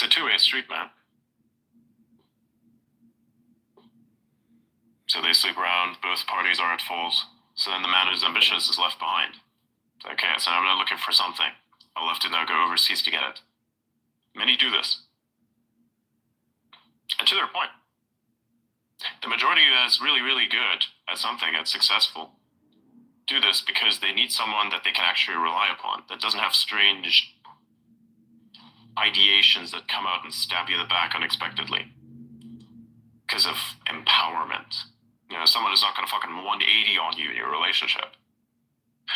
a two-way street, man. So they sleep around, both parties are at fault. So then the man who's ambitious is left behind. Okay, so I'm not looking for something. I'll have to now go overseas to get it. Many do this. And to their point, the majority that's really, really good at something, that's successful, do this because they need someone that they can actually rely upon, that doesn't have strange ideations that come out and stab you in the back unexpectedly because of empowerment. You know, someone is not going to fucking 180 on you in your relationship.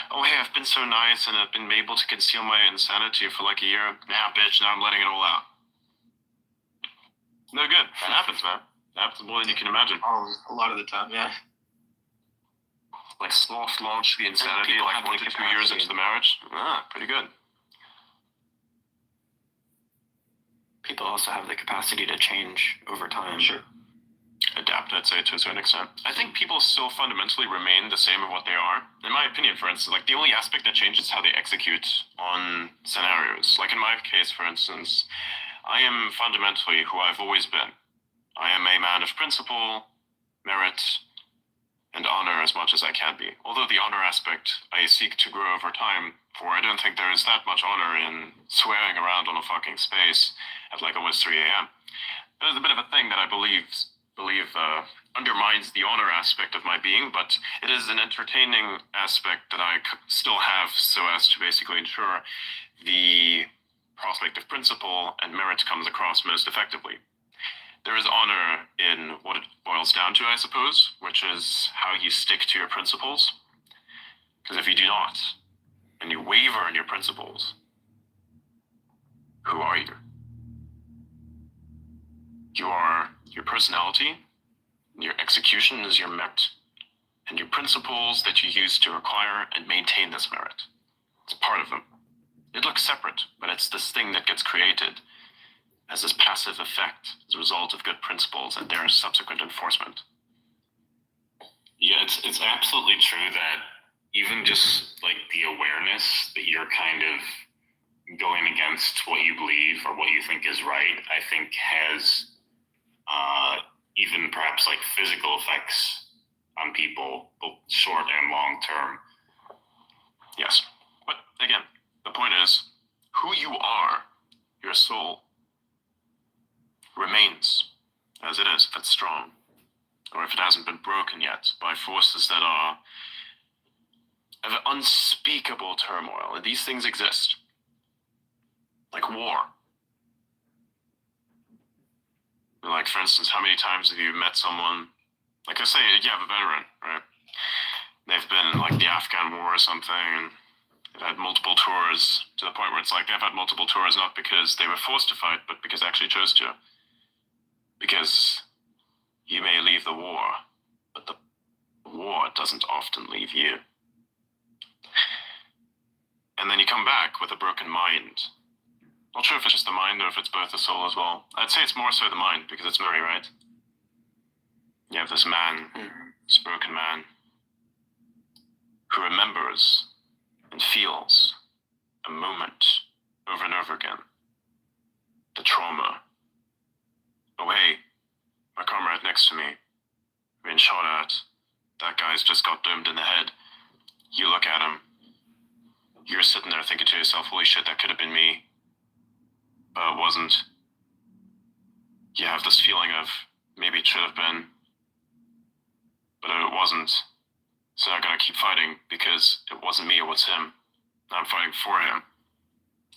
Oh, hey, I've been so nice and I've been able to conceal my insanity for like a year. Nah, bitch, now I'm letting it all out. No good. That happens, man. That happens more than you can imagine. Oh, a lot of the time, yeah. Like soft launch the insanity like 1 to 2 years into the marriage. Pretty good. People also have the capacity to change over time. Sure. Adapt, I'd say, to a certain extent. I think people still fundamentally remain the same of what they are. In my opinion, for instance, like the only aspect that changes is how they execute on scenarios. Like in my case, for instance, I am fundamentally who I've always been. I am a man of principle, merit, and honor as much as I can be. Although the honor aspect I seek to grow over time, for I don't think there is that much honor in swearing around on a fucking space at like almost 3 a.m. There's a bit of a thing that I believe undermines the honor aspect of my being, but it is an entertaining aspect that I still have so as to basically ensure the prospect of principle and merit comes across most effectively. There is honor in what it boils down to, I suppose, which is how you stick to your principles. Because if you do not, and you waver in your principles, who are you? You are your personality, your execution is your merit, and your principles that you use to acquire and maintain this merit. It's part of them. It looks separate, but it's this thing that gets created as this passive effect as a result of good principles and their subsequent enforcement. Yeah, it's absolutely true that even just like the awareness that you're kind of going against what you believe or what you think is right, I think has even perhaps like physical effects on people, both short and long term. Yes, but again, the point is, who you are, your soul, remains as it is if it's strong, or if it hasn't been broken yet by forces that are of unspeakable turmoil. And these things exist, like war. Like, for instance, how many times have you met someone, like let's say you have a veteran, right? They've been in like the Afghan war or something, and they've had multiple tours, to the point where it's like they've had multiple tours not because they were forced to fight, but because they actually chose to. Because you may leave the war, but the war doesn't often leave you. And then you come back with a broken mind. Not sure if it's just the mind or if it's both the soul as well. I'd say it's more so the mind, because it's memory, right? You have this man, this broken man, who remembers and feels a moment over and over again. The trauma. Oh, hey, my comrade next to me, being shot at. That guy's just got domed in the head. You look at him. You're sitting there thinking to yourself, holy shit, that could have been me. But it wasn't. You have this feeling of, maybe it should have been, but it wasn't. So I gotta keep fighting because it wasn't me, it was him. I'm fighting for him.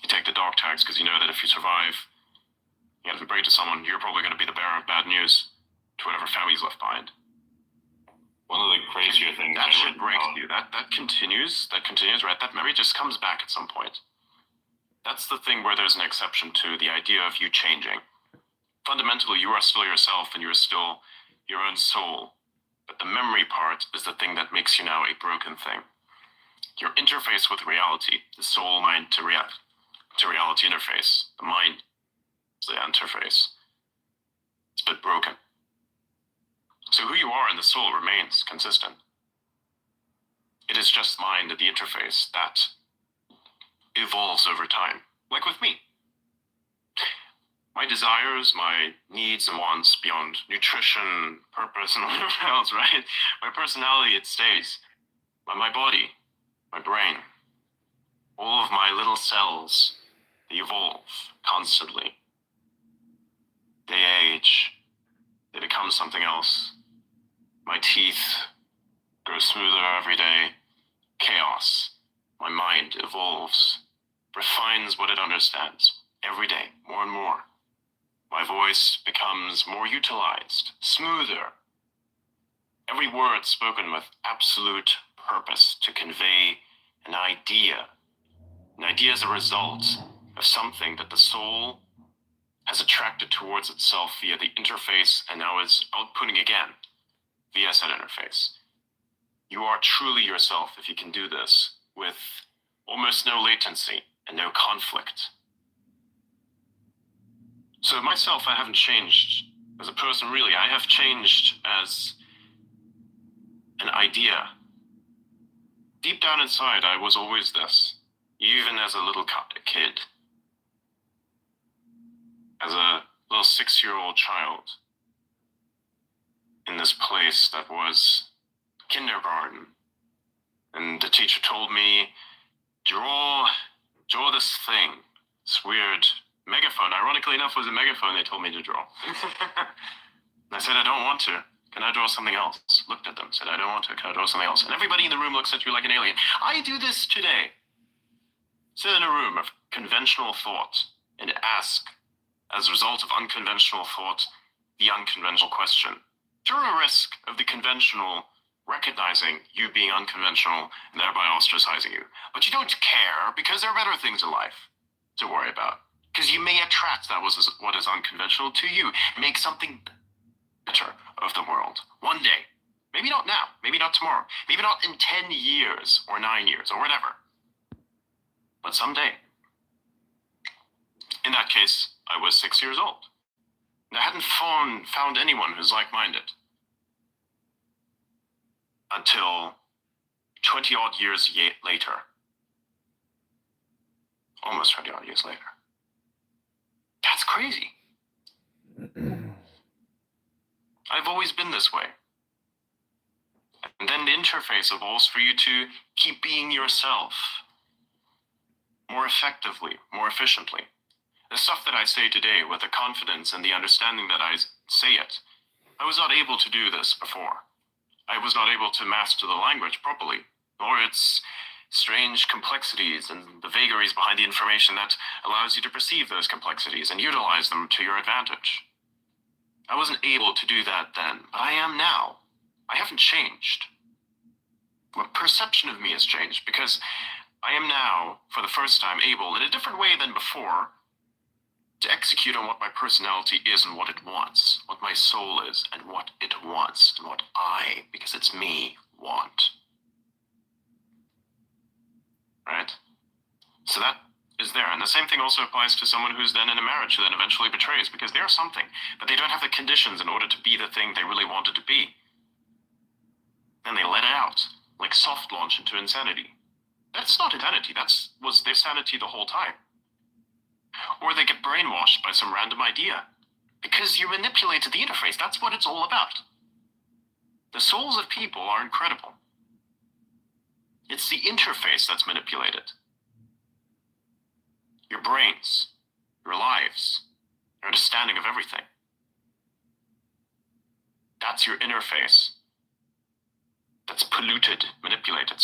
You take the dog tags because you know that if you survive, you have to break to someone, you're probably going to be the bearer of bad news to whatever family's left behind. One of the crazier things that should break you. That continues, right? That memory just comes back at some point. That's the thing where there's an exception to the idea of you changing. Fundamentally, you are still yourself and you're still your own soul. But the memory part is the thing that makes you now a broken thing. Your interface with reality, the soul mind to reality interface, the mind, the interface, it's a bit broken. So who you are in the soul remains consistent. It is just mind, the interface, that evolves over time. Like with me. my desires, my needs and wants beyond nutrition, purpose, and whatever else, right? My personality, it stays. But my body, my brain, all of my little cells, they evolve constantly. They age. They become something else. My teeth grow smoother every day. Chaos. My mind evolves, refines what it understands every day, more and more. My voice becomes more utilized, smoother. Every word spoken with absolute purpose to convey an idea. An idea is a result of something that the soul has attracted towards itself via the interface and now is outputting again via said interface. You are truly yourself if you can do this with almost no latency and no conflict. So myself, I haven't changed as a person, really. I have changed as an idea. Deep down inside, I was always this, even as a little kid. As a little 6-year-old child in this place that was kindergarten. And the teacher told me, draw this thing, this weird megaphone. Ironically enough, it was a megaphone they told me to draw. And I said, I don't want to. Can I draw something else? Looked at them, said, I don't want to. Can I draw something else? And everybody in the room looks at you like an alien. I do this today. Sit in a room of conventional thought and ask, as a result of unconventional thought, the unconventional question. To a risk of the conventional recognizing you being unconventional and thereby ostracizing you. But you don't care because there are better things in life to worry about. Because you may attract what is unconventional to you. Make something better of the world. One day. Maybe not now. Maybe not tomorrow. Maybe not in 10 years or 9 years or whatever. But someday. In that case, I was 6 years old. And I hadn't found anyone who's like-minded. Until 20-odd years later. Almost 20-odd years later. That's crazy. I've always been this way. And then the interface evolves for you to keep being yourself more effectively, more efficiently. The stuff that I say today with the confidence and the understanding that I say it, I was not able to do this before. I was not able to master the language properly, nor its strange complexities and the vagaries behind the information that allows you to perceive those complexities and utilize them to your advantage. I wasn't able to do that then, but I am now. I haven't changed. My perception of me has changed because I am now, for the first time, able, in a different way than before, to execute on what my personality is and what it wants, what my soul is and what it wants, and what I, because it's me, want. Right? So that is there. And the same thing also applies to someone who's then in a marriage who then eventually betrays because they're something, but they don't have the conditions in order to be the thing they really wanted to be. And they let it out, like soft launch into insanity. That's not insanity, that was their sanity the whole time. Or they get brainwashed by some random idea. Because you manipulated the interface, that's what it's all about. The souls of people are incredible. It's the interface that's manipulated. Your brains, your lives, your understanding of everything. That's your interface. That's polluted, manipulated,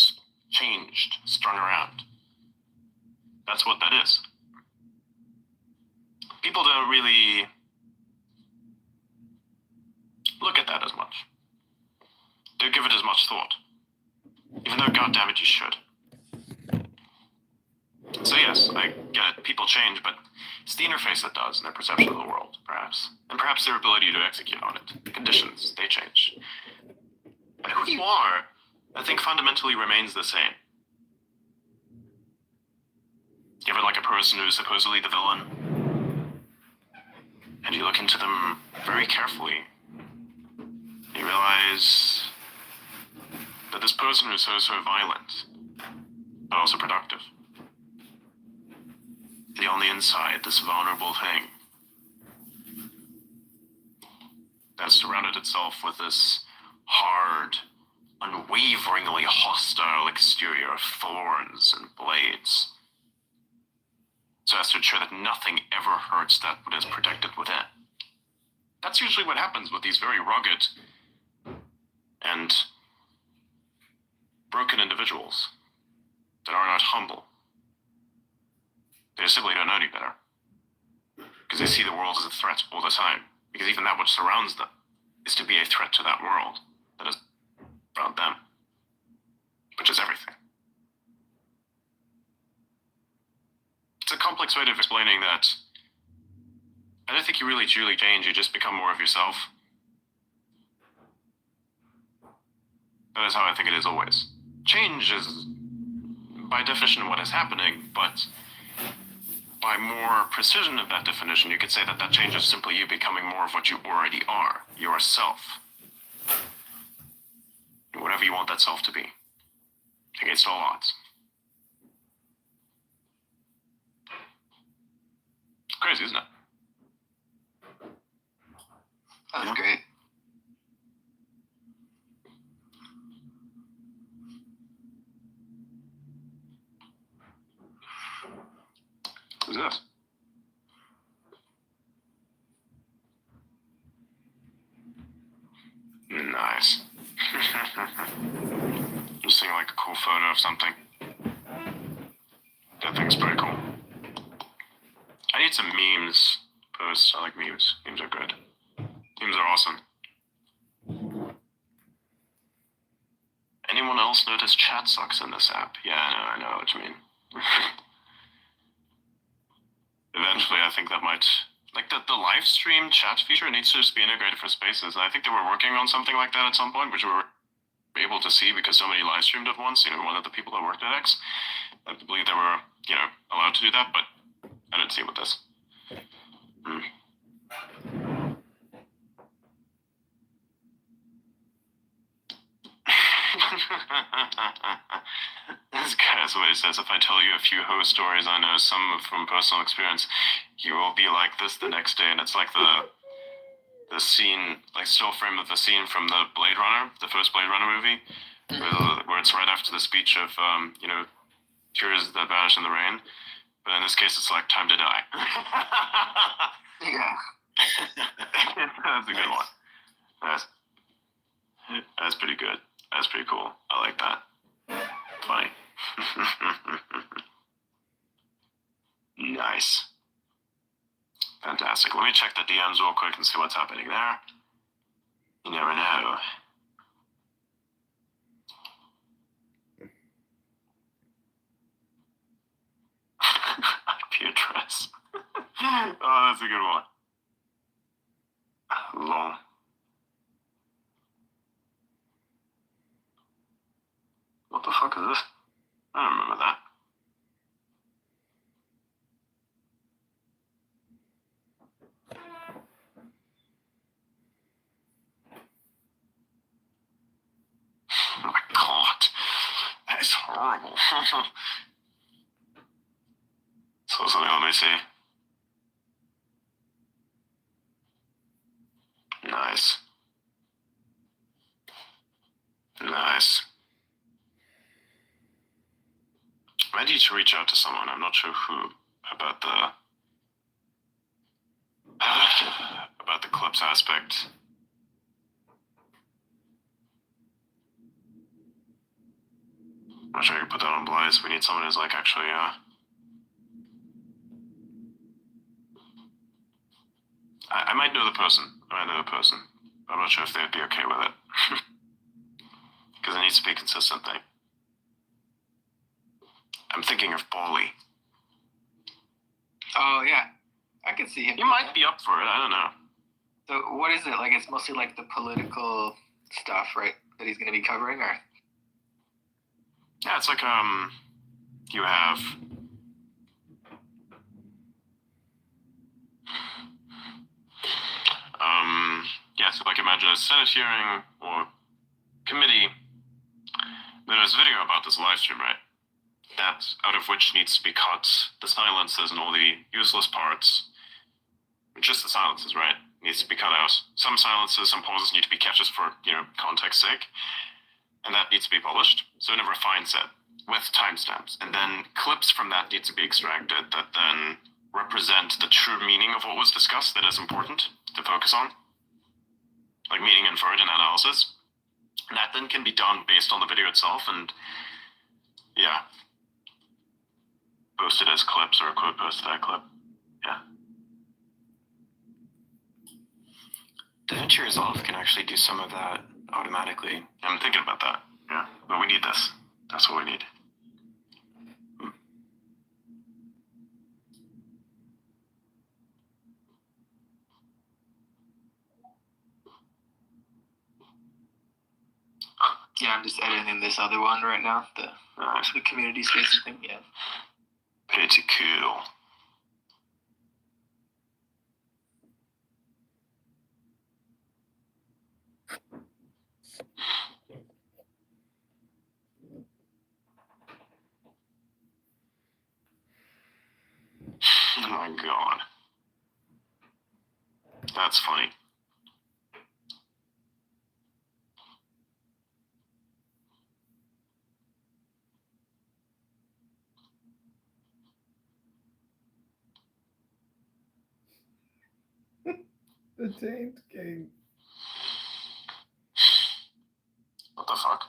changed, strung around. That's what that is. People don't really look at that as much. Don't give it as much thought. Even though, goddammit, you should. So yes, I get it, people change, but it's the interface that does, and their perception of the world, perhaps. And perhaps their ability to execute on it. The conditions, they change. But who you are, I think fundamentally remains the same. You ever like a person who's supposedly the villain? And you look into them very carefully. You realize that this person is so violent, but also productive. On the inside, this vulnerable thing, has surrounded itself with this hard, unwaveringly hostile exterior of thorns and blades, so as to ensure that nothing ever hurts that what is protected within. That's usually what happens with these very rugged and broken individuals that are not humble. They simply don't know any better, because they see the world as a threat all the time, because even that which surrounds them is to be a threat to that world that is around them, which is everything. It's a complex way of explaining that I don't think you really truly change, you just become more of yourself. That is how I think it is always. Change is, by definition, what is happening, but by more precision of that definition, you could say that that change is simply you becoming more of what you already are, yourself. Whatever you want that self to be, against all odds. It's crazy, isn't it? That's great. Who's this? Nice. Just seeing like a cool photo of something. That thing's pretty cool. I need some memes posts. I like memes. Memes are good. Memes are awesome. Anyone else notice chat sucks in this app? Yeah, I know what you mean. Eventually, I think that might, like the live stream chat feature needs to just be integrated for Spaces. And I think they were working on something like that at some point, which we were able to see because somebody live streamed at once. One of the people that worked at X. I believe they were, allowed to do that, but I didn't see it with this. This guy's what he says, if I tell you a few host stories I know, some from personal experience, you will be like this the next day. And it's like the scene, like still frame of the scene from the Blade Runner, the first Blade Runner movie, where it's right after the speech of, tears that vanish in the rain. But in this case, it's like time to die. Yeah. That's a good one. That's pretty good. That's pretty cool. I like that. Funny. Nice. Fantastic. Let me check the DMs real quick and see what's happening there. You never know. IP address. Oh, that's a good one. Long. What the fuck is this? I don't remember that. Oh my god. That is horrible. So let me see. Nice. Nice. I need to reach out to someone. I'm not sure who about the clips aspect. I'm not sure I can put that on Blaze. We need someone who's like actually I might know the person. I'm not sure if they'd be okay with it. Because it needs to be a consistent thing. I'm thinking of Paulie. Oh, yeah. I could see him. He might be up for it. I don't know. So what is it? Like, it's mostly like the political stuff, right? That he's going to be covering, or? Yeah, it's like, you have... yeah, so like imagine a Senate hearing or committee. There's a video about this live stream, right? That out of which needs to be cut the silences and all the useless parts. Just the silences, right? needs to be cut out. Some silences, some pauses need to be kept just for, context sake. And that needs to be published. So in a refined set with timestamps. And then clips from that need to be extracted that then represent the true meaning of what was discussed that is important to focus on. Like meaning inferred and analysis. And that then can be done based on the video itself and posted as clips or a quote posted that clip. Yeah. DaVinci Resolve can actually do some of that automatically. I'm thinking about that. Yeah. But we need this. That's what we need. Yeah, I'm just editing this other one right now. The community space thing. Yeah. Pretty cool. Oh my god. That's funny. The Taint King. What the fuck?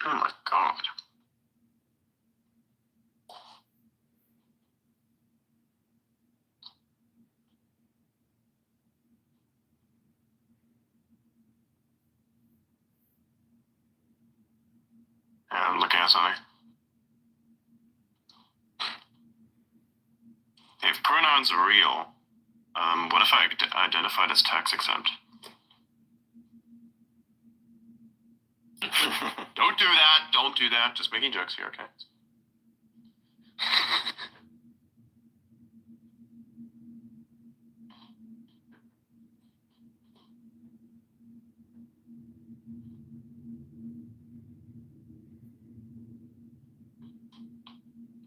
Oh my god. Yeah, I'm looking at something. If pronouns are real, what if I identified as tax exempt? Don't do that. Don't do that. Just making jokes here, okay?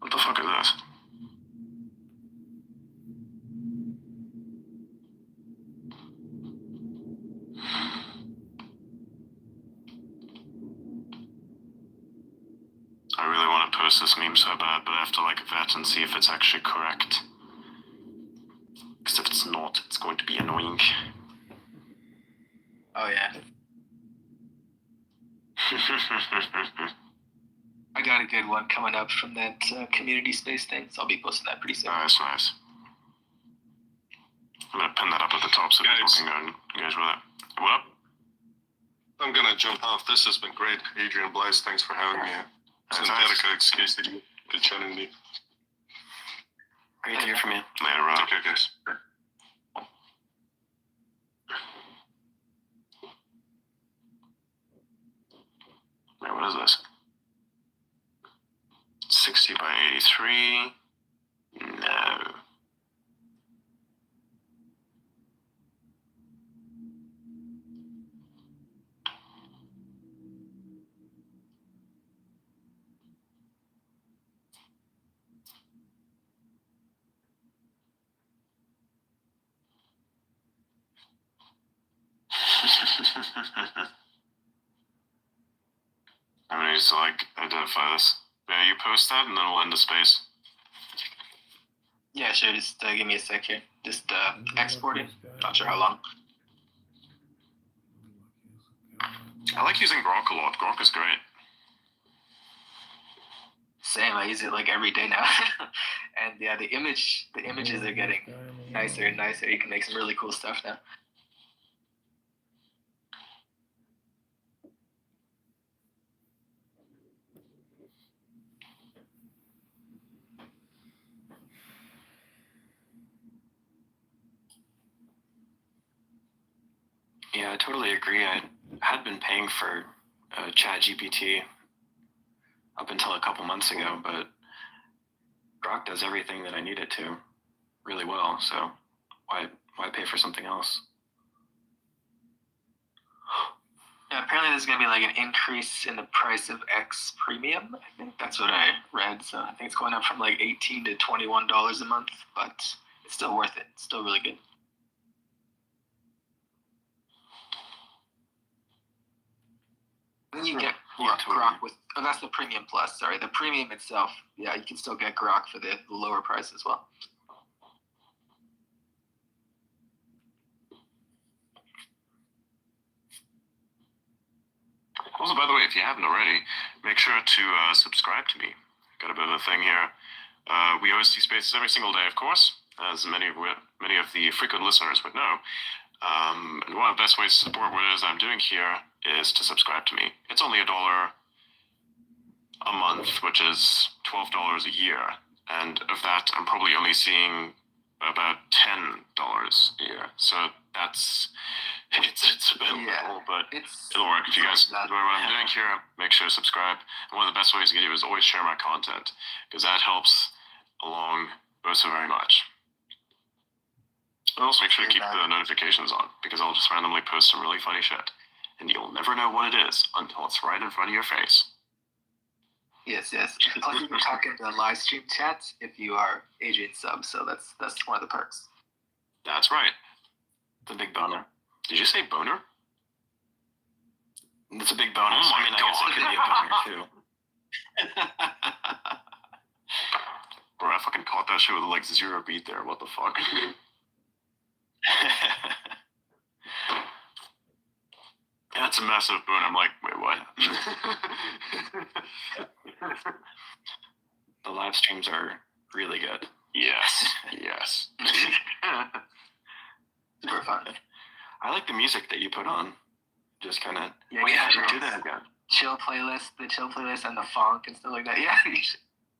What the fuck is this? I really want to post this meme so bad, but I have to vet and see if it's actually correct. Because if it's not, it's going to be annoying. Oh yeah. I got a good one coming up from that community space thing, so I'll be posting that pretty soon. Nice. I'm gonna pin that up at the top so people can go and engage with it. What up? I'm gonna jump off. This has been great. Adrian Blythe, thanks for having me. Synthetica, excuse me. Good chatting with you. Great to hear from you. Later, Rob. Okay, guys. Wait, what is this? 60 by 83. No. I'm gonna need to identify this. Yeah, you post that and then we'll end the space. Yeah, sure. Just give me a sec here. Just exporting. Not sure how long. I like using Grok a lot. Grok is great. Same. I use it every day now. And yeah, the images are getting nicer and nicer. You can make some really cool stuff now. Yeah, I totally agree. I had been paying for ChatGPT up until a couple months ago, but Grok does everything that I need it to really well. So why pay for something else? Yeah, apparently there's gonna be like an increase in the price of X Premium. I think that's what I read. So I think it's going up from like $18 to $21 a month, but it's still worth it. It's still really good. Then you get Grok with, oh, that's the Premium Plus. Sorry, the Premium itself. Yeah, you can still get Grok for the lower price as well. Also, by the way, if you haven't already, make sure to subscribe to me. Got a bit of a thing here. We host these spaces every single day, of course, as many of the frequent listeners would know. And one of the best ways to support what it is I'm doing here is to subscribe to me. It's only $1 a month, which is $12 a year. And of that, I'm probably only seeing about $10 a year. So it's a bit little, but it'll work. If you guys enjoy what I'm doing here, make sure to subscribe. And one of the best ways to get it is always share my content, because that helps along so very much. And also make sure to keep the notifications on, because I'll just randomly post some really funny shit. And you'll never know what it is until it's right in front of your face. Yes. Plus you can talk in the live stream chat if you are Adrian sub, so that's one of the perks. That's right. The big boner. Did you say boner? It's a big bonus. Oh I mean, I guess it could be a boner too. Bro, I fucking caught that shit with like 0 beat there. What the fuck? Yeah, it's a massive boon. I'm like, wait, what? The live streams are really good. Yes. Super fun. I like the music that you put on. Just kind of. Yeah, I should do that again. the chill playlist and the funk and stuff like that. Yeah.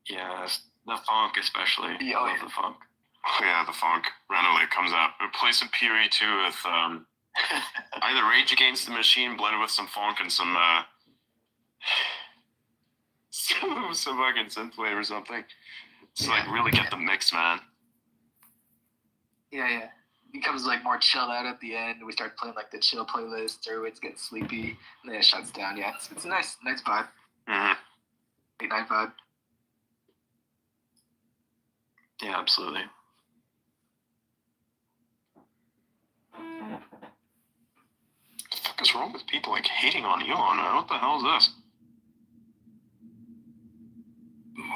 Yeah, the funk especially. Yeah, I love the funk. Oh, yeah, the funk randomly comes out. We play some Piri too with either Rage Against the Machine blended with some funk and some fucking synthwave or something. It's like really get the mix, man. Yeah. It becomes like more chilled out at the end. We start playing like the chill playlist, everyone's getting sleepy, and then it shuts down. Yeah, it's a nice vibe. Mm-hmm. Late night vibe. Yeah, absolutely. What the fuck is wrong with people like hating on Elon, man? What the hell is this?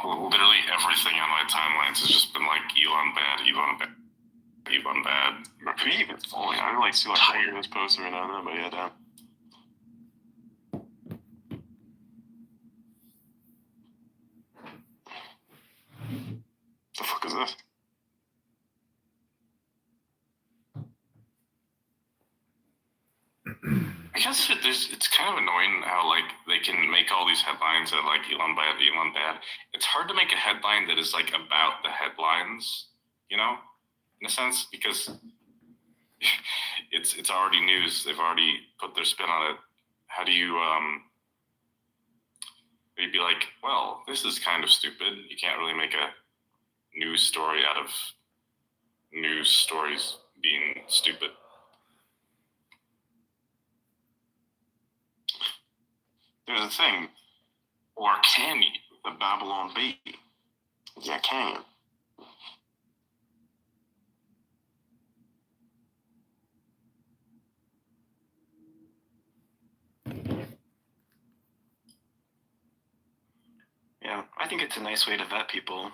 Literally everything on my timelines has just been like Elon bad. Could he even falling? I don't like see like tired this post every now and then, but yeah, damn. The fuck is this? I guess it's kind of annoying how like they can make all these headlines that like Elon bad. It's hard to make a headline that is like about the headlines, in a sense, because it's already news. They've already put their spin on it. How do you you'd be like, well, this is kind of stupid. You can't really make a news story out of news stories being stupid. There's a thing. Or can you? The Babylon Bee. Yeah, can you? Yeah, I think it's a nice way to vet people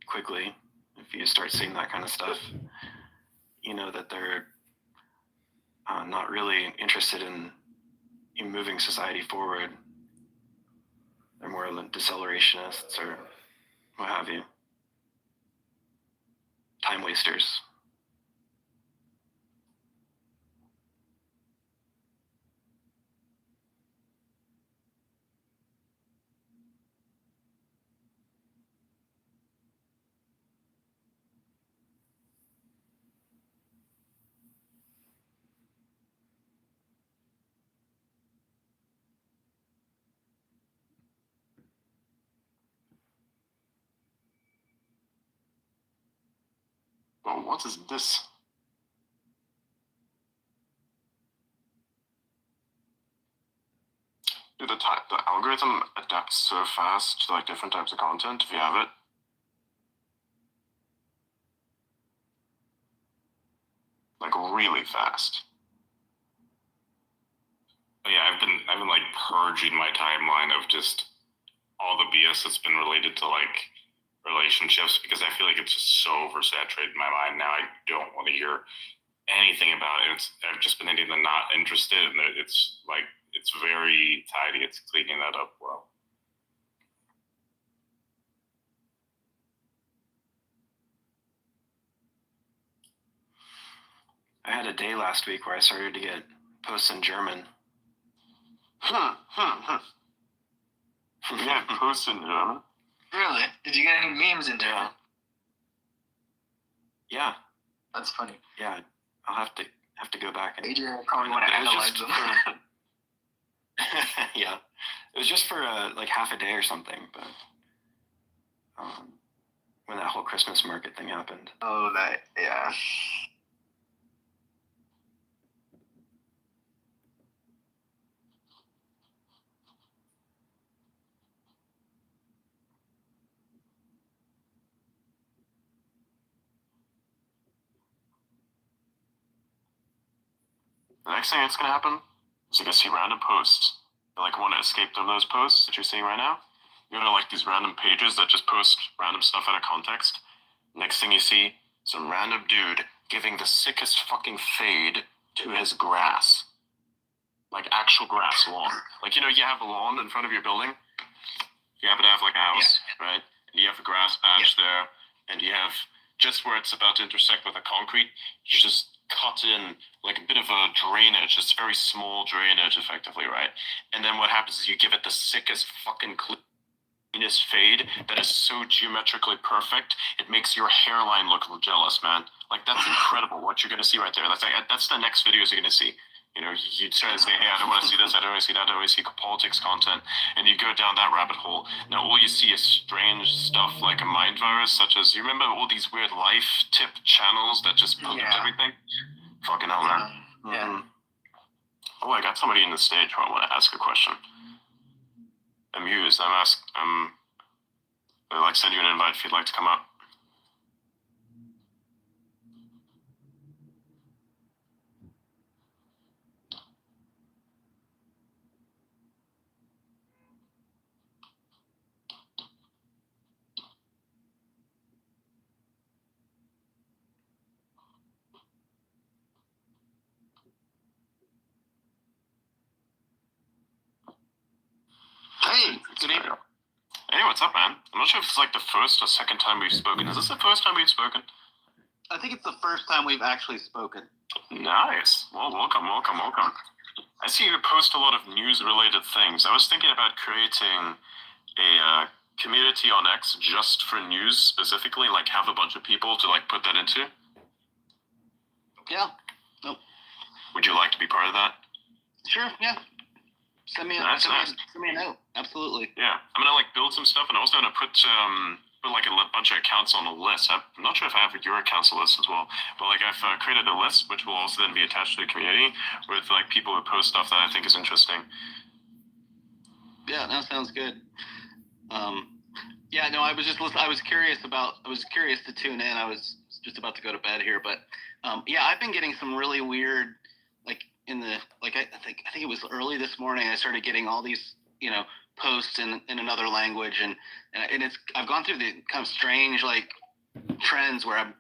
quickly. If you start seeing that kind of stuff, you know that they're not really interested in moving society forward. They're more deceleracionists or what have you. Time wasters. what is this? Dude, the algorithm adapts so fast to like different types of content if you have it. Like really fast. But yeah, I've been like purging my timeline of just all the BS that's been related to like relationships because I feel like it's just so oversaturated in my mind now. I don't want to hear anything about it. I've just been either not interested, and it's like it's very tidy. It's cleaning that up well. I had a day last week where I started to get posts in German. Yeah, posts in German. Really? Did you get any memes in German? Yeah. That's funny. Yeah. I'll have to go back and Adrian will probably want to analyze them. yeah. It was just for like half a day or something, but when that whole Christmas market thing happened. Oh, that, yeah. The next thing that's gonna happen is you're gonna see random posts. You like want to escape from those posts that you're seeing right now. You go to like these random pages that just post random stuff out of context. Next thing you see, some random dude giving the sickest fucking fade to his grass. Like actual grass lawn. Like, you know, you have a lawn in front of your building. You happen to have like a house, right? And you have a grass patch there, and you have just where it's about to intersect with the concrete, you just cut in like a bit of a drainage. It's very small drainage, effectively, right? And then what happens is you give it the sickest fucking cleanest fade that is so geometrically perfect, it makes your hairline look jealous, man. Like that's incredible what you're gonna see right there. That's the next videos you're gonna see. You know, you'd start to say, hey, I don't want to see this, I don't want to see that, I don't want to see politics content, and you go down that rabbit hole. Now all you see is strange stuff like a mind virus, such as, you remember all these weird life tip channels that just pollute everything? Fucking hell, man. Yeah. Oh, I got somebody in the stage who I want to ask a question. Amused, I'd like to send you an invite if you'd like to come up. Hey, good evening. Hey, what's up, man? I'm not sure if it's like the first or second time we've spoken. Is this the first time we've spoken? I think it's the first time we've actually spoken. Nice. Well, welcome. I see you post a lot of news-related things. I was thinking about creating a community on X just for news specifically, like have a bunch of people to like put that into. Yeah. Would you like to be part of that? Sure. Yeah. Send me a note. Absolutely. Yeah, I'm gonna like build some stuff, and also gonna put like a bunch of accounts on a list. I'm not sure if I have your accounts list as well, but like I've created a list which will also then be attached to the community with like people who post stuff that I think is interesting. Yeah, that sounds good. Yeah, no, I was curious to tune in. I was just about to go to bed here, but yeah, I've been getting some really weird, like I think it was early this morning. I started getting all these, posts in another language, and I've gone through the kind of strange like trends where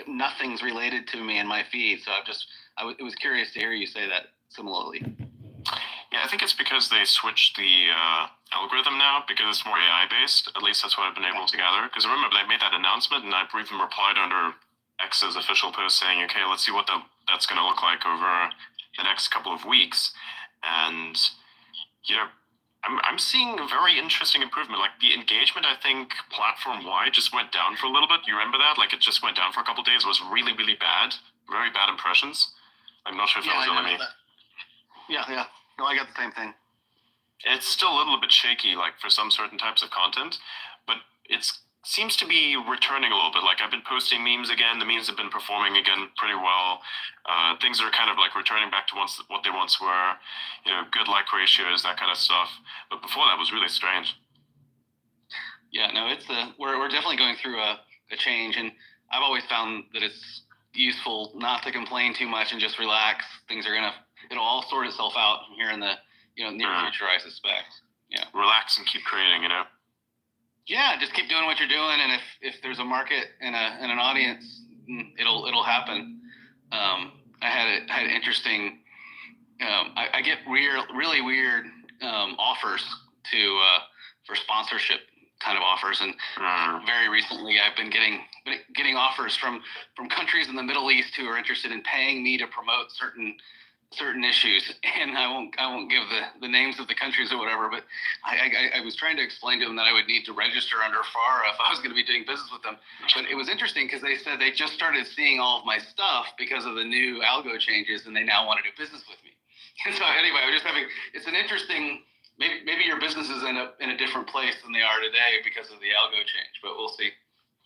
nothing's related to me in my feed. So it was curious to hear you say that similarly. Yeah, I think it's because they switched the algorithm now because it's more AI based. At least that's what I've been able to gather. Because remember, they made that announcement, and I even replied under X's official post saying, "Okay, let's see what that's going to look like over the next couple of weeks." And I'm seeing a very interesting improvement. Like the engagement, I think platform wide just went down for a little bit. You remember that? Like it just went down for a couple of days. It was really, really bad. Very bad impressions. I'm not sure if that was only me. Yeah. No, I got the same thing. It's still a little bit shaky, like for some certain types of content, but it's seems to be returning a little bit. Like I've been posting memes again. The memes have been performing again pretty well. Things are kind of like returning back to what they once were. Good like ratios, that kind of stuff. But before that was really strange. Yeah, no, we're definitely going through a change, and I've always found that it's useful not to complain too much and just relax. It'll all sort itself out here in the near future, I suspect. Yeah. Relax and keep creating, Yeah, just keep doing what you're doing, and if there's a market and an audience, it'll happen. I had interesting. I get really weird offers for sponsorship kind of offers, and very recently I've been getting offers from countries in the Middle East who are interested in paying me to promote certain issues, and I won't give the names of the countries or whatever, but I was trying to explain to them that I would need to register under FARA if I was going to be doing business with them. But it was interesting because they said they just started seeing all of my stuff because of the new algo changes, and they now want to do business with me. And so anyway, it's an interesting. Maybe your businesses end up in a different place than they are today because of the algo change, but we'll see.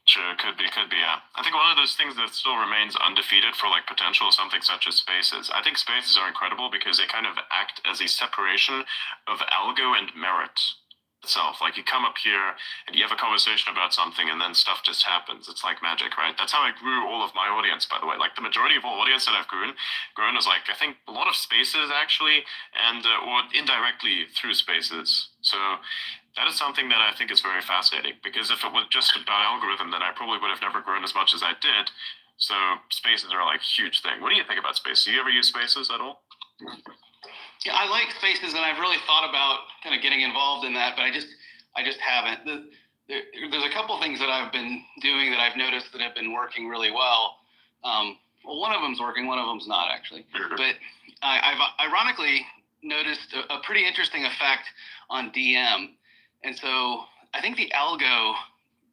Sure, could be, yeah. I think one of those things that still remains undefeated for like potential is something such as spaces. I think spaces are incredible because they kind of act as a separation of algo and merit itself. Like you come up here and you have a conversation about something and then stuff just happens. It's like magic, right? That's how I grew all of my audience, by the way. Like the majority of all audience that I've grown is like, I think a lot of spaces actually, and or indirectly through spaces. So that is something that I think is very fascinating, because if it was just about algorithm, then I probably would have never grown as much as I did. So spaces are like a huge thing. What do you think about spaces? Do you ever use spaces at all? Yeah, I like spaces, and I've really thought about kind of getting involved in that, but I just haven't. There's a couple things that I've been doing that I've noticed that have been working really well. Well, one of them's working, one of them's not actually. But I've ironically noticed a pretty interesting effect on DM. And so I think the algo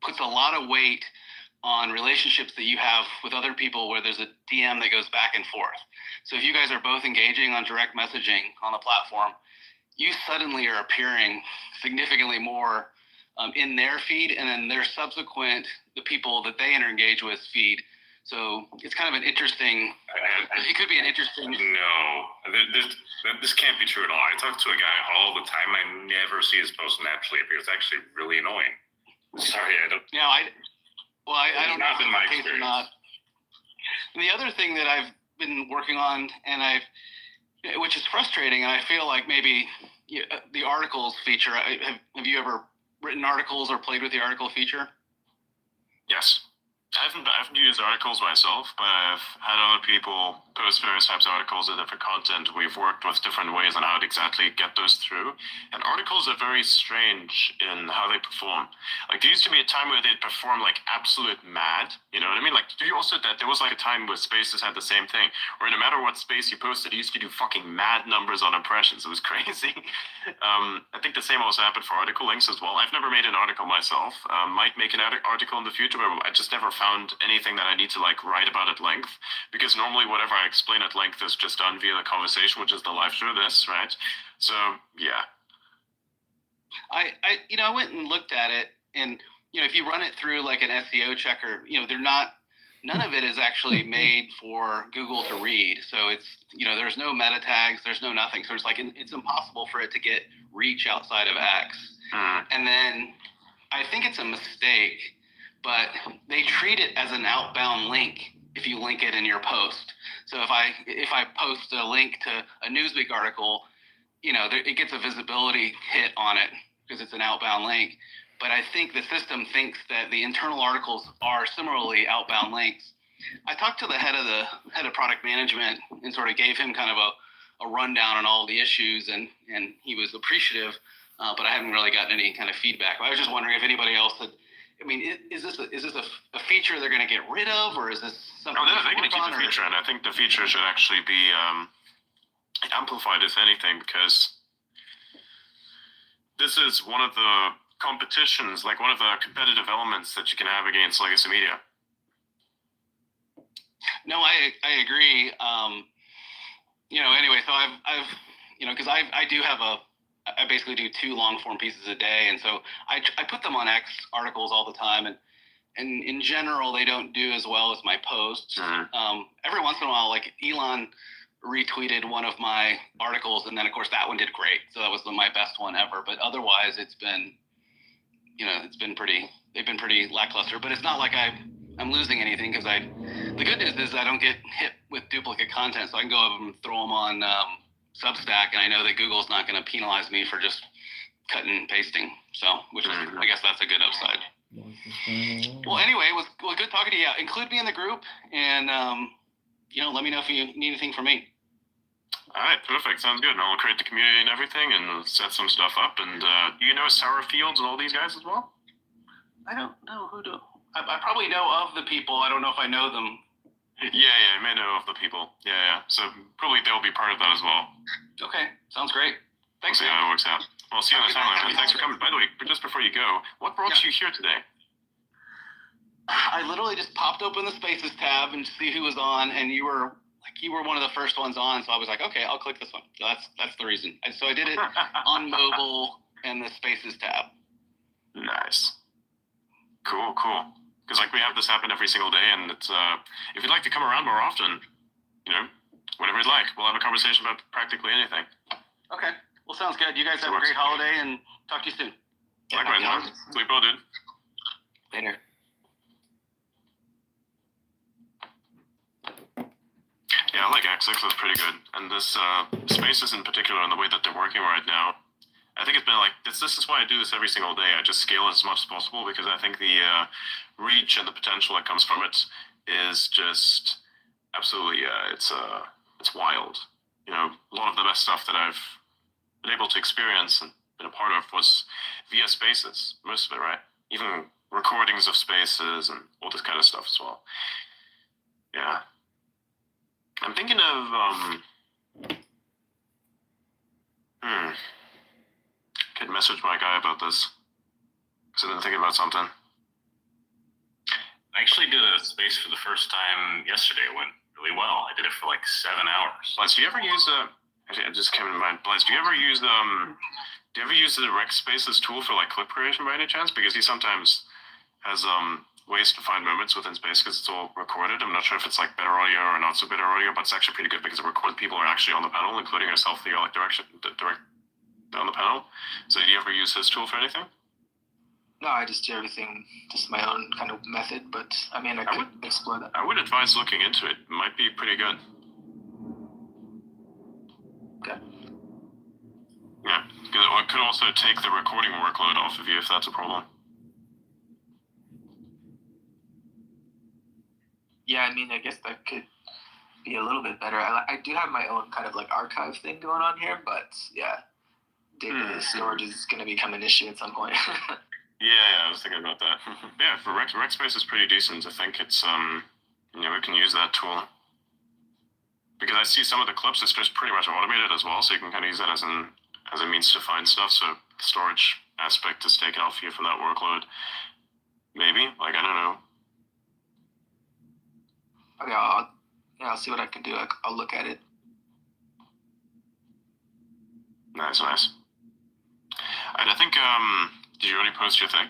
puts a lot of weight on relationships that you have with other people where there's a DM that goes back and forth. So if you guys are both engaging on direct messaging on the platform, you suddenly are appearing significantly more in their feed, and then their subsequent, the people that they interengage with feed. So it's kind of an interesting, it could be an interesting. No, this can't be true at all. I talk to a guy all the time. I never see his post naturally appear. It's actually really annoying. Sorry, I don't. No, I don't know if in my it's the case or not. And the other thing that I've been working on, and which is frustrating, and I feel like maybe the articles feature. Have you ever written articles or played with the article feature? Yes. I haven't used articles myself, but I've had other people post various types of articles of different content. We've worked with different ways on how to exactly get those through. And articles are very strange in how they perform. Like there used to be a time where they'd perform like absolute mad. You know what I mean? Like there was like a time where Spaces had the same thing, where no matter what space you posted, it used to do fucking mad numbers on impressions. It was crazy. I think the same also happened for article links as well. I've never made an article myself. Might make an article in the future, but I just never found anything that I need to like write about at length, because normally whatever I explain at length is just done via the conversation, which is the live show this, right? So yeah. I went and looked at it, and if you run it through like an SEO checker, none of it is actually made for Google to read. So it's, there's no meta tags, there's no nothing. So it's impossible for it to get reach outside of X. And then I think it's a mistake, but they treat it as an outbound link if you link it in your post. So if I post a link to a Newsweek article, it gets a visibility hit on it because it's an outbound link. But I think the system thinks that the internal articles are similarly outbound links. I talked to the head of product management and sort of gave him kind of a rundown on all the issues, and he was appreciative, but I haven't really gotten any kind of feedback. I was just wondering if anybody else had. I mean, is this a feature they're going to get rid of, or is this something? Oh, they're going to keep the feature, and I think the feature should actually be amplified, if anything, because this is one of the competitions, like one of the competitive elements that you can have against legacy media. No, I agree. Anyway, so I've because I do have I basically do 2 long form pieces a day, and so I put them on X articles all the time, and in general they don't do as well as my posts. Every once in a while, like Elon retweeted one of my articles, and then of course that one did great, so that was my best one ever. But otherwise, it's been, they've been pretty lackluster. But it's not like I'm losing anything, because the good news is I don't get hit with duplicate content, so I can go up and throw them on Substack, and I know that Google's not going to penalize me for just cutting and pasting. So, which is, I guess that's a good upside. Well, anyway, it was good talking to you. Yeah, include me in the group, and let me know if you need anything from me. All right, perfect. Sounds good. And I'll create the community and everything, and set some stuff up. And do you know Sarah Fields and all these guys as well? I don't know who to. I probably know of the people. I don't know if I know them. Yeah, you may know of the people. Yeah. So probably they'll be part of that as well. Okay, sounds great. Thanks. We'll see how it works out. Well, see you on the timeline. Thanks for coming. By the way, just before you go, what brought you here today? I literally just popped open the Spaces tab and see who was on, and you were one of the first ones on, so I was like, okay, I'll click this one. So that's the reason. And so I did it on mobile and the Spaces tab. Nice. Cool. Because we have this happen every single day, and it's if you'd like to come around more often, whatever you'd like, we'll have a conversation about practically anything. Okay. Well, sounds good. You guys have a great holiday, and talk to you soon. Likewise, man. Sleep well, dude. Later. Yeah, I like X6. That's pretty good. And this Spaces in particular, and the way that they're working right now, I think it's been this is why I do this every single day. I just scale as much as possible, because I think the reach and the potential that comes from it is just absolutely it's wild. A lot of the best stuff that I've been able to experience and been a part of was via Spaces, most of it, right? Even recordings of Spaces and all this kind of stuff as well. Yeah. I'm thinking of could message my guy about this, because I've been thinking about something. I actually did a space for the first time yesterday. It went really well. I did it for 7 hours. Blaze, do you ever use actually, it just came to mind. Blaze, do you ever use the Rec Spaces tool for clip creation by any chance? Because he sometimes has ways to find moments within space, because it's all recorded. I'm not sure if it's better audio or not so better audio, but it's actually pretty good, because it records people are actually on the panel, including yourself, the direct on the panel. So do you ever use his tool for anything? No, I just do everything just my own kind of method, but I mean, I could explore that. I would advise looking into it. It might be pretty good. Okay. Yeah, because it could also take the recording workload off of you if that's a problem. Yeah, I mean, I guess that could be a little bit better. I do have my own kind of archive thing going on here, but yeah, data storage is going to become an issue at some point. Yeah, I was thinking about that. Yeah, for Rec Space is pretty decent. I think it's we can use that tool, because I see some of the clips. It's just pretty much automated as well, so you can kind of use that as a means to find stuff. So the storage aspect is taken off you from that workload. Maybe I don't know. Okay, I'll see what I can do. I'll look at it. Nice. And I think did you already post your thing?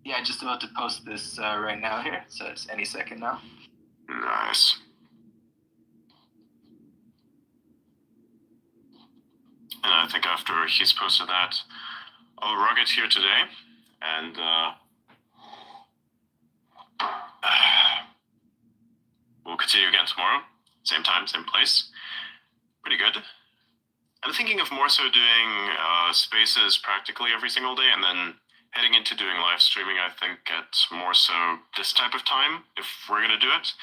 Yeah, just about to post this right now here, so it's any second now. Nice. And I think after he's posted that, I'll rug it here today, and we'll continue again tomorrow, same time, same place. Pretty good. I'm thinking of more so doing spaces practically every single day, and then heading into doing live streaming, I think, at more so this type of time, if we're going to do it.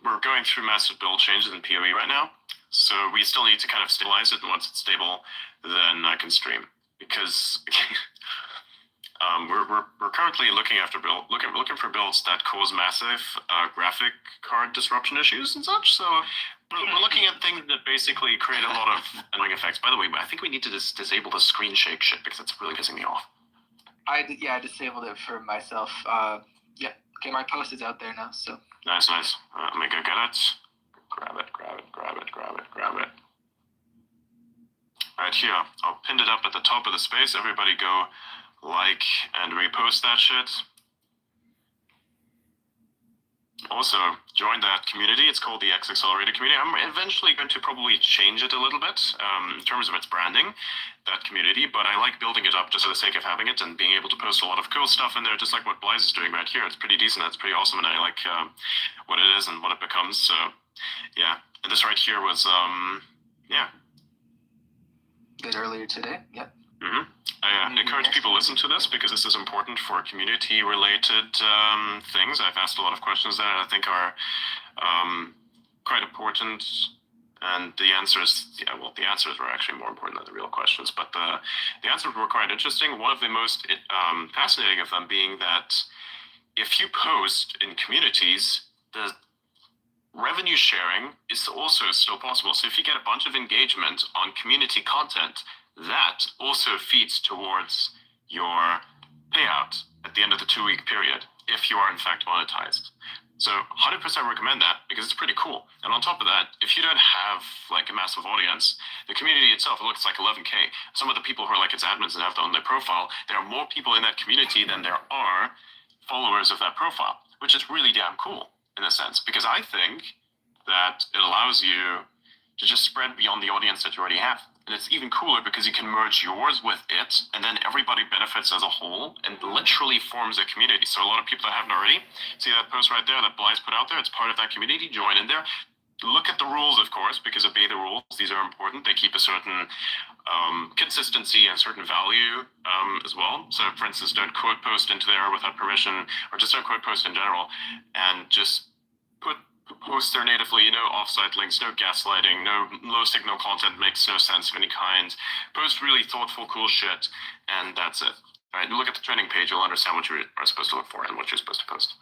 We're going through massive build changes in PoE right now, so we still need to kind of stabilize it, and once it's stable, then I can stream. Because we're currently looking for builds that cause massive graphic card disruption issues and such, so we're looking at things that basically create a lot of annoying effects. By the way, I think we need to disable the screen shake shit, because it's really pissing me off. I disabled it for myself. Yeah, okay, my post is out there now, so. Nice. Let me go get it. Grab it. right here. I'll pin it up at the top of the space. Everybody go like and repost that shit. Also, join that community. It's called the X Accelerator community. I'm eventually going to probably change it a little bit in terms of its branding, that community, but I like building it up just for the sake of having it and being able to post a lot of cool stuff in there, just like what Blaise is doing right here. It's pretty decent. That's pretty awesome, and I like what it is and what it becomes. So, yeah. And this right here was, yeah. Did earlier today? Yep. Mm-hmm. I encourage people to listen to this because this is important for community-related things. I've asked a lot of questions there that I think are quite important, and the answers, yeah, well, the answers were actually more important than the real questions, but the answers were quite interesting. One of the most fascinating of them being that if you post in communities, the revenue sharing is also still possible. So if you get a bunch of engagement on community content, that also feeds towards your payout at the end of the 2-week period, if you are in fact monetized. So 100% recommend that because it's pretty cool. And on top of that, if you don't have like a massive audience, the community itself, it looks like 11K. Some of the people who are like its admins and have that on their profile, there are more people in that community than there are followers of that profile, which is really damn cool in a sense, because I think that it allows you to just spread beyond the audience that you already have. And it's even cooler because you can merge yours with it, and then everybody benefits as a whole and literally forms a community. So a lot of people that haven't already, see that post right there that Blaise put out there, it's part of that community, join in there. Look at the rules, of course, because obey the rules. These are important. They keep a certain consistency and certain value as well. So for instance, don't quote post into there without permission, or just don't quote post in general, and just post there natively, no offsite links, no gaslighting, no low signal content makes no sense of any kind. Post really thoughtful, cool shit, and that's it. All right, look at the trending page, you'll understand what you are supposed to look for and what you're supposed to post.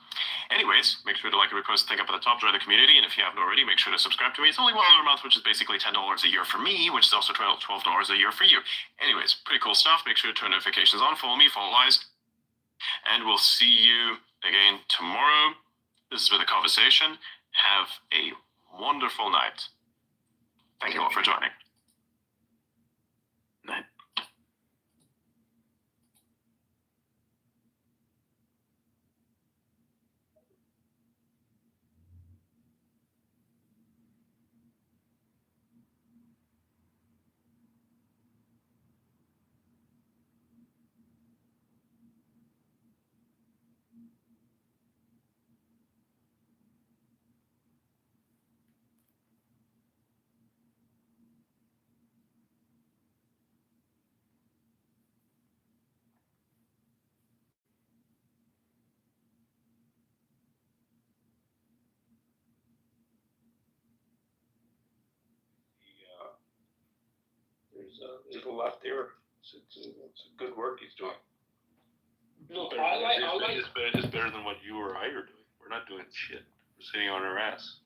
Anyways, make sure to like and repost, think up at the top, join the community, and if you haven't already, make sure to subscribe to me. It's only $1 a month, which is basically $10 a year for me, which is also $12 a year for you. Anyways, pretty cool stuff. Make sure to turn notifications on, follow me, follow Blaise, and we'll see you again tomorrow. This has been The Conversation. Have a wonderful night. Thank you all for joining. Night. There's a lot there. It's good work he's doing. Look, I like It's better than what you or I are doing. We're not doing shit. We're sitting on our ass.